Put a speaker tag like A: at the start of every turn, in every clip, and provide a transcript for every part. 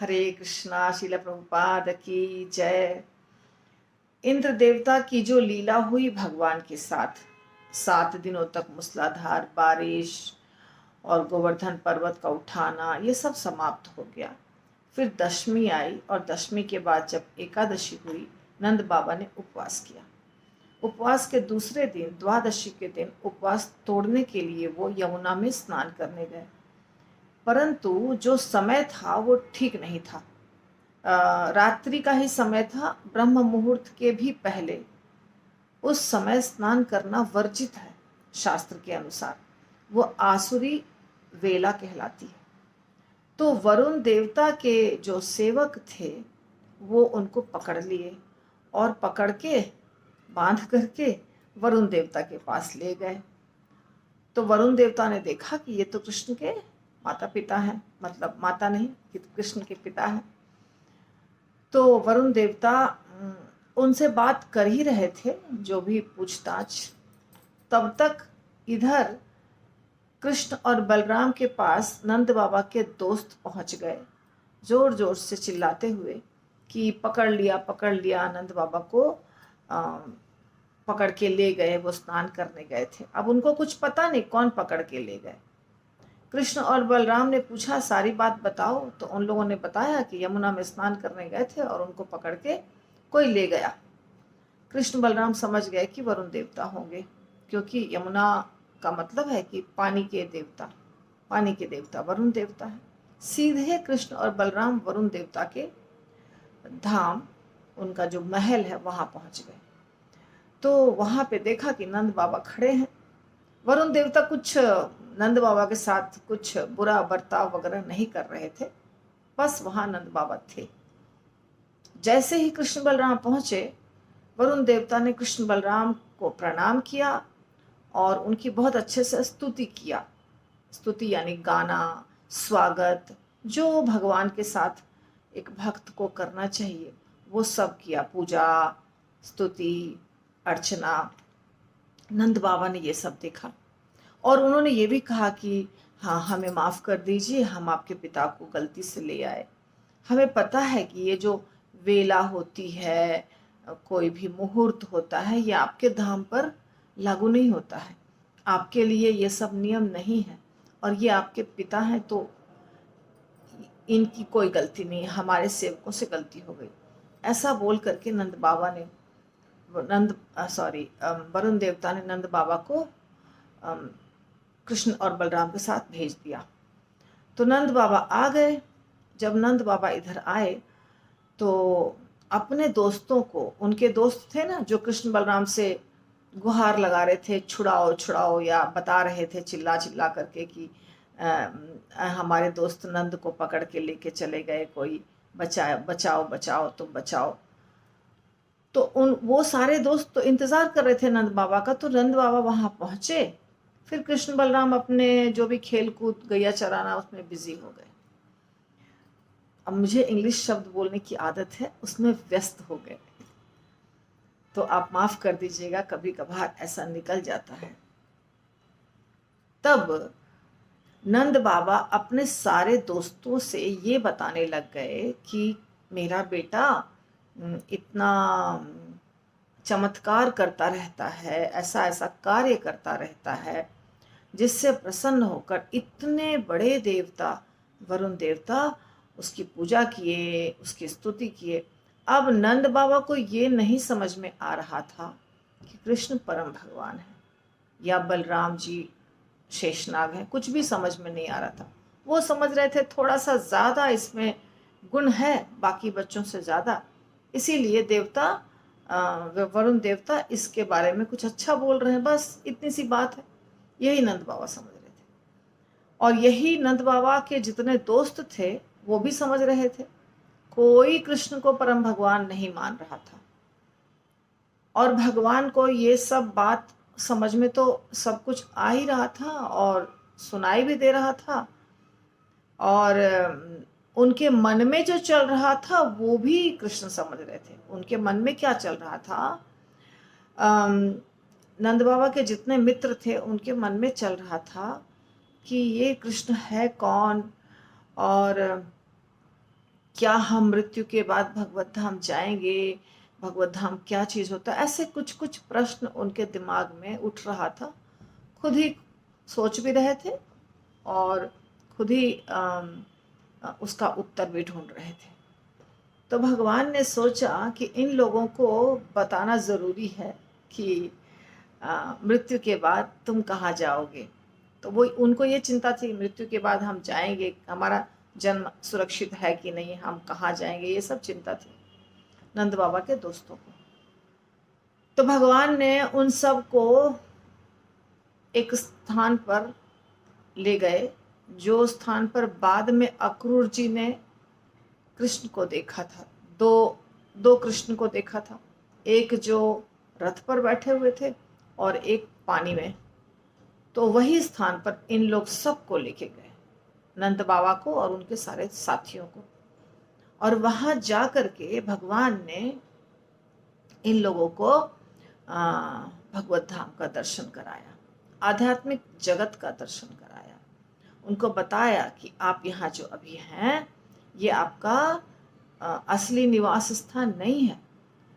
A: हरे कृष्णा। शिला प्रभुपाद की जय। इंद्र देवता की जो लीला हुई भगवान के साथ, 7 दिनों तक मूसलाधार बारिश और गोवर्धन पर्वत का उठाना, ये सब समाप्त हो गया। फिर दशमी आई और दशमी के बाद जब एकादशी हुई, नंद बाबा ने उपवास किया। उपवास के दूसरे दिन, द्वादशी के दिन, उपवास तोड़ने के लिए वो यमुना में स्नान करने गए। परंतु जो समय था वो ठीक नहीं था। रात्रि का ही समय था, ब्रह्म मुहूर्त के भी पहले। उस समय स्नान करना वर्जित है शास्त्र के अनुसार। वो आसुरी वेला कहलाती है। तो वरुण देवता के जो सेवक थे वो उनको पकड़ लिए और पकड़ के बांध करके वरुण देवता के पास ले गए। तो वरुण देवता ने देखा कि ये तो कृष्ण के माता पिता हैं, मतलब माता नहीं, कि कृष्ण के पिता हैं। तो वरुण देवता उनसे बात कर ही रहे थे, जो भी पूछताछ। तब तक इधर कृष्ण और बलराम के पास नंद बाबा के दोस्त पहुंच गए, जोर जोर से चिल्लाते हुए कि पकड़ लिया। नंद बाबा को पकड़ के ले गए, वो स्नान करने गए थे। अब उनको कुछ पता नहीं कौन पकड़ के ले गए। कृष्ण और बलराम ने पूछा, सारी बात बताओ। तो उन लोगों ने बताया कि यमुना में स्नान करने गए थे और उनको पकड़ के कोई ले गया। कृष्ण बलराम समझ गए कि वरुण देवता होंगे, क्योंकि यमुना का मतलब है कि पानी के देवता। पानी के देवता वरुण देवता है। सीधे कृष्ण और बलराम वरुण देवता के धाम, उनका जो महल है, वहां पहुंच गए। तो वहां पे देखा कि नंद बाबा खड़े हैं। वरुण देवता कुछ नंद बाबा के साथ कुछ बुरा बर्ताव वगैरह नहीं कर रहे थे, बस वहां नंद बाबा थे। जैसे ही कृष्ण बलराम पहुंचे, वरुण देवता ने कृष्ण बलराम को प्रणाम किया और उनकी बहुत अच्छे से स्तुति किया। स्तुति यानी गाना, स्वागत, जो भगवान के साथ एक भक्त को करना चाहिए वो सब किया। पूजा, स्तुति, अर्चना। नंद बाबा ने ये सब देखा और उन्होंने ये भी कहा कि हाँ, हमें माफ़ कर दीजिए, हम आपके पिता को गलती से ले आए। हमें पता है कि ये जो वेला होती है, कोई भी मुहूर्त होता है, ये आपके धाम पर लागू नहीं होता है। आपके लिए ये सब नियम नहीं है और ये आपके पिता हैं, तो इनकी कोई गलती नहीं है, हमारे सेवकों से गलती हो गई। ऐसा बोल करके नंद बाबा ने वरुण देवता ने नंद बाबा को कृष्ण और बलराम के साथ भेज दिया। तो नंद बाबा आ गए। जब नंद बाबा इधर आए तो अपने दोस्तों को, उनके दोस्त थे ना जो कृष्ण बलराम से गुहार लगा रहे थे, छुड़ाओ छुड़ाओ, या बता रहे थे चिल्ला चिल्ला करके कि हमारे दोस्त नंद को पकड़ के लेके चले गए, कोई बचाओ बचाओ बचाओ, तुम बचाओ। तो वो सारे दोस्त तो इंतजार कर रहे थे नंद बाबा का। तो नंद बाबा वहां पहुंचे। फिर कृष्ण बलराम अपने जो भी खेल कूद, गैया चराना, उसमें बिजी हो गए। अब मुझे इंग्लिश शब्द बोलने की आदत है, उसमें व्यस्त हो गए, तो आप माफ कर दीजिएगा, कभी कभार ऐसा निकल जाता है। तब नंद बाबा अपने सारे दोस्तों से ये बताने लग गए कि मेरा बेटा इतना चमत्कार करता रहता है, ऐसा ऐसा कार्य करता रहता है, जिससे प्रसन्न होकर इतने बड़े देवता वरुण देवता उसकी पूजा किए, उसकी स्तुति किए। अब नंद बाबा को ये नहीं समझ में आ रहा था कि कृष्ण परम भगवान है या बलराम जी शेषनाग है, कुछ भी समझ में नहीं आ रहा था। वो समझ रहे थे थोड़ा सा ज्यादा इसमें गुण है बाकी बच्चों से ज्यादा, इसीलिए देवता वरुण देवता इसके बारे में कुछ अच्छा बोल रहे हैं, बस इतनी सी बात है। यही नंद बाबा समझ रहे थे और यही नंद बाबा के जितने दोस्त थे वो भी समझ रहे थे। कोई कृष्ण को परम भगवान नहीं मान रहा था और भगवान को ये सब बात समझ में तो सब कुछ आ ही रहा था और सुनाई भी दे रहा था। और उनके मन में जो चल रहा था वो भी कृष्ण समझ रहे थे। उनके मन में क्या चल रहा था, नंद बाबा के जितने मित्र थे उनके मन में चल रहा था कि ये कृष्ण है कौन और क्या हम मृत्यु के बाद भगवत धाम जाएंगे, भगवत धाम क्या चीज़ होता है, ऐसे कुछ कुछ प्रश्न उनके दिमाग में उठ रहा था। खुद ही सोच भी रहे थे और खुद ही उसका उत्तर भी ढूंढ रहे थे। तो भगवान ने सोचा कि इन लोगों को बताना ज़रूरी है कि मृत्यु के बाद तुम कहाँ जाओगे। तो वो उनको ये चिंता थी, मृत्यु के बाद हम जाएंगे, हमारा जन्म सुरक्षित है कि नहीं, हम कहाँ जाएंगे, ये सब चिंता थी नंद बाबा के दोस्तों को। तो भगवान ने उन सब को एक स्थान पर ले गए, जो स्थान पर बाद में अक्रूर जी ने कृष्ण को देखा था। दो कृष्ण को देखा था, एक जो रथ पर बैठे हुए थे और एक पानी में। तो वही स्थान पर इन लोग सबको लेके गए, नंद बाबा को और उनके सारे साथियों को। और वहां जा करके भगवान ने इन लोगों को भगवत धाम का दर्शन कराया, आध्यात्मिक जगत का दर्शन कराया। उनको बताया कि आप यहाँ जो अभी हैं, ये आपका असली निवास स्थान नहीं है।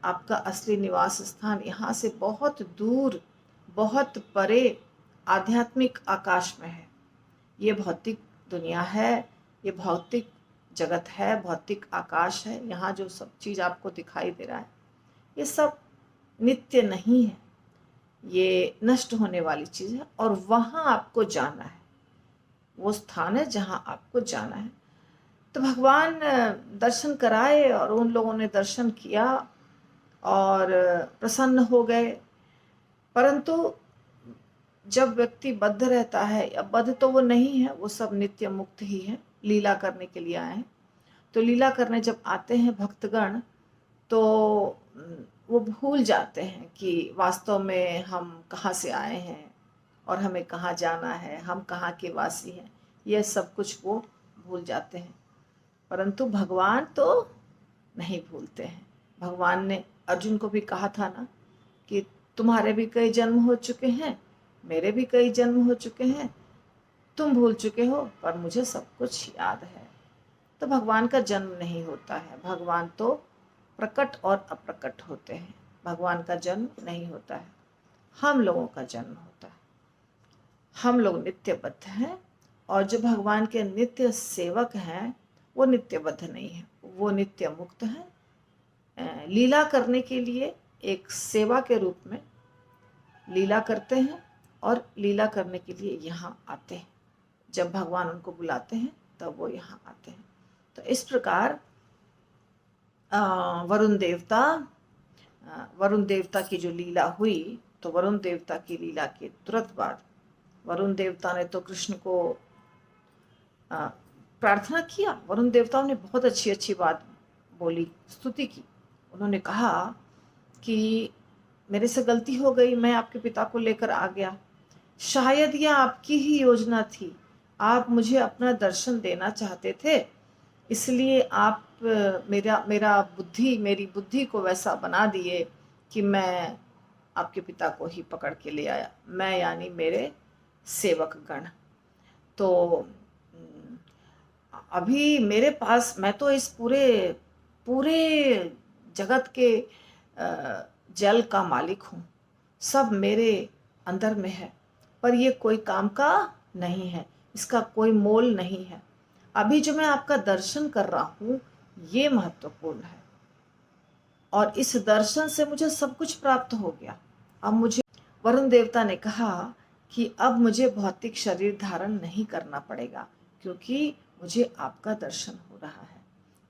A: आपका असली निवास स्थान यहाँ से बहुत दूर, बहुत परे आध्यात्मिक आकाश में है। ये भौतिक दुनिया है, ये भौतिक जगत है, भौतिक आकाश है। यहाँ जो सब चीज़ आपको दिखाई दे रहा है, ये सब नित्य नहीं है, ये नष्ट होने वाली चीज़ है। और वहाँ आपको जाना है, वो स्थान है जहाँ आपको जाना है। तो भगवान दर्शन कराए और उन लोगों ने दर्शन किया और प्रसन्न हो गए। परंतु जब व्यक्ति बद्ध रहता है, या बद्ध तो वो नहीं है, वो सब नित्य मुक्त ही है, लीला करने के लिए आए हैं। तो लीला करने जब आते हैं भक्तगण, तो वो भूल जाते हैं कि वास्तव में हम कहाँ से आए हैं और हमें कहाँ जाना है, हम कहाँ के वासी हैं, ये सब कुछ वो भूल जाते हैं। परंतु भगवान तो नहीं भूलते हैं। भगवान ने अर्जुन को भी कहा था ना कि तुम्हारे भी कई जन्म हो चुके हैं, मेरे भी कई जन्म हो चुके हैं, तुम भूल चुके हो पर मुझे सब कुछ याद है। तो भगवान का जन्म नहीं होता है, भगवान तो प्रकट और अप्रकट होते हैं। भगवान का जन्म नहीं होता है, हम लोगों का जन्म होता है। हम लोग नित्यबद्ध हैं, और जो भगवान के नित्य सेवक हैं वो नित्यबद्ध नहीं है, वो नित्य मुक्त हैं। लीला करने के लिए एक सेवा के रूप में लीला करते हैं और लीला करने के लिए यहाँ आते हैं। जब भगवान उनको बुलाते हैं तब वो यहाँ आते हैं। तो इस प्रकार वरुण देवता की जो लीला हुई, तो वरुण देवता की लीला के तुरंत बाद वरुण देवता ने तो कृष्ण को प्रार्थना किया। वरुण देवताओं ने बहुत अच्छी अच्छी बात बोली, स्तुति की। उन्होंने कहा कि मेरे से गलती हो गई, मैं आपके पिता को लेकर आ गया, शायद यह आपकी ही योजना थी, आप मुझे अपना दर्शन देना चाहते थे, इसलिए आप मेरी बुद्धि को वैसा बना दिए कि मैं आपके पिता को ही पकड़ के ले आया, मैं यानी मेरे सेवक गण। तो अभी मेरे पास, मैं तो इस पूरे जगत के जल का मालिक हूँ, सब मेरे अंदर में है, पर ये कोई काम का नहीं है, इसका कोई मोल नहीं है। अभी जो मैं आपका दर्शन कर रहा हूँ ये महत्वपूर्ण है, और इस दर्शन से मुझे सब कुछ प्राप्त हो गया। अब मुझे, वरुण देवता ने कहा कि अब मुझे भौतिक शरीर धारण नहीं करना पड़ेगा, क्योंकि मुझे आपका दर्शन हो रहा है।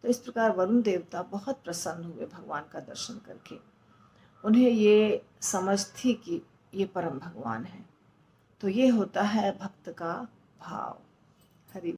A: तो इस प्रकार वरुण देवता बहुत प्रसन्न हुए भगवान का दर्शन करके। उन्हें ये समझ थी कि ये परम भगवान है। तो ये होता है भक्त का भाव। हरि